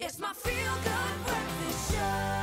It's my feel-good breakfast show.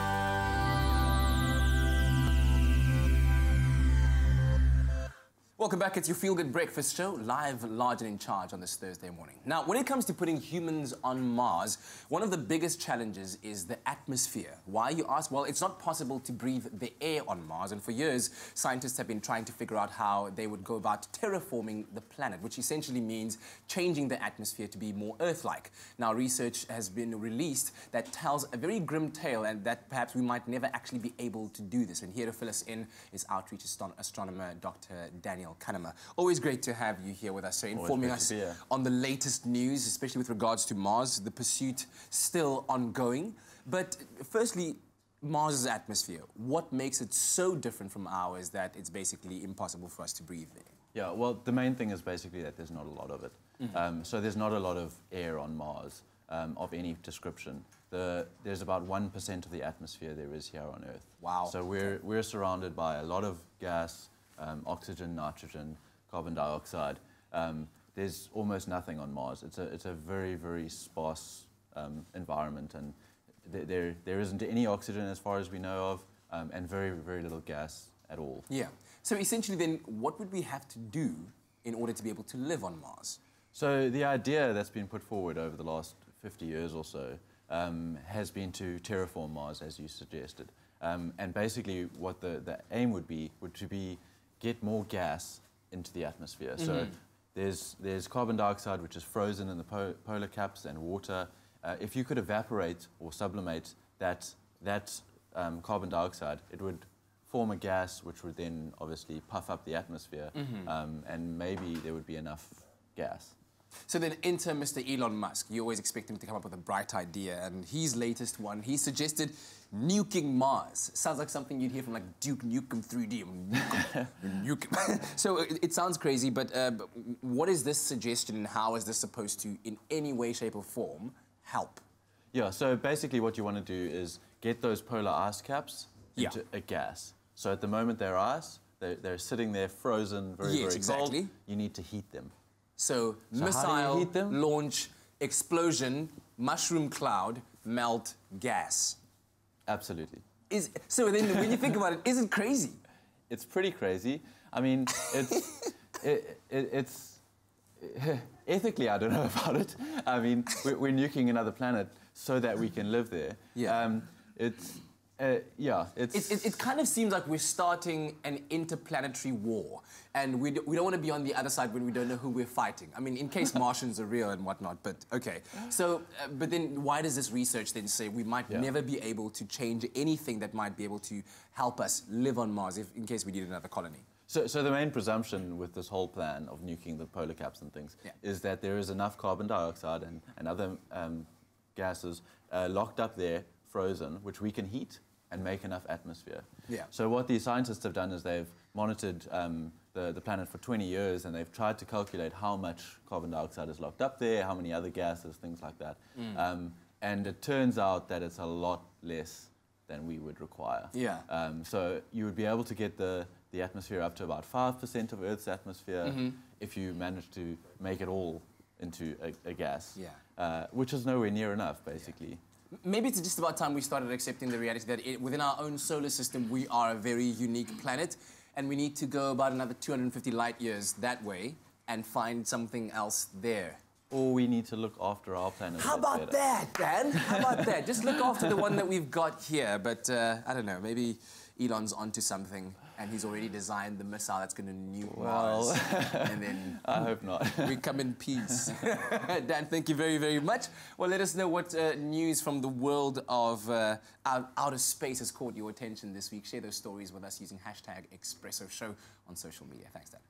Welcome back. It's your Feel Good Breakfast Show, live, large and in charge on this Thursday morning. Now, when it comes to putting humans on Mars, one of the biggest challenges is the atmosphere. Why, you ask? Well, it's not possible to breathe the air on Mars, and for years, scientists have been trying to figure out how they would go about terraforming the planet, which essentially means changing the atmosphere to be more Earth-like. Now, research has been released that tells a very grim tale, and that perhaps we might never actually be able to do this. And here to fill us in is outreach astronomer Dr. Daniel Cunnama. Always great to have you here with us, so informing us on the latest news, especially with regards to Mars, the pursuit still ongoing. But firstly, Mars's atmosphere, what makes it so different from ours that it's basically impossible for us to breathe there? Yeah, well, the main thing is basically that there's not a lot of it. So there's not a lot of air on Mars of any description. There's about 1% of the atmosphere there is here on Earth. Wow. So we're surrounded by a lot of gas, oxygen, nitrogen, carbon dioxide. There's almost nothing on Mars. It's a very, very sparse environment, and there isn't any oxygen as far as we know of, and very, very little gas at all. Yeah. So essentially then, what would we have to do in order to be able to live on Mars? So the idea that's been put forward over the last 50 years or so has been to terraform Mars, as you suggested. And basically what the aim would be get more gas into the atmosphere. So there's carbon dioxide, which is frozen in the polar caps, and water. If you could evaporate or sublimate that carbon dioxide, it would form a gas which would then obviously puff up the atmosphere, and maybe there would be enough gas. So then enter Mr. Elon Musk. You always expect him to come up with a bright idea, and his latest one, he suggested nuking Mars. Sounds like something you'd hear from like Duke Nukem 3D. Nukem. So it sounds crazy, but what is this suggestion, and how is this supposed to, in any way, shape or form, help? Yeah, so basically what you want to do is get those polar ice caps into a gas. So at the moment they're ice, they're sitting there frozen, very, very cold. You need to heat them. So missile, launch, explosion, mushroom cloud, melt, gas. Absolutely. So then when you think about it, is it crazy? It's pretty crazy. I mean, it's ethically, I don't know about it. I mean, we're nuking another planet so that we can live there. Yeah. It kind of seems like we're starting an interplanetary war, and we don't want to be on the other side when we don't know who we're fighting. I mean, in case Martians are real and whatnot, but okay. So, but then why does this research then say we might never be able to change anything that might be able to help us live on Mars in case we need another colony? So the main presumption with this whole plan of nuking the polar caps and things is that there is enough carbon dioxide and other gases locked up there, frozen, which we can heat and make enough atmosphere. Yeah. So what these scientists have done is they've monitored the planet for 20 years, and they've tried to calculate how much carbon dioxide is locked up there, how many other gases, things like that. And it turns out that it's a lot less than we would require. Yeah. So you would be able to get the atmosphere up to about 5% of Earth's atmosphere if you manage to make it all into a gas, which is nowhere near enough, basically. Yeah. Maybe it's just about time we started accepting the reality that within our own solar system, we are a very unique planet, and we need to go about another 250 light years that way and find something else there. Or we need to look after our planet. How about that, Dan? How about that? Just look after the one that we've got here. But I don't know, maybe Elon's onto something, and he's already designed the missile that's going to nuke Mars. And then I hope not. We come in peace. Dan, thank you very, very much. Well, let us know what news from the world of outer space has caught your attention this week. Share those stories with us using #ExpressoShow on social media. Thanks, Dan.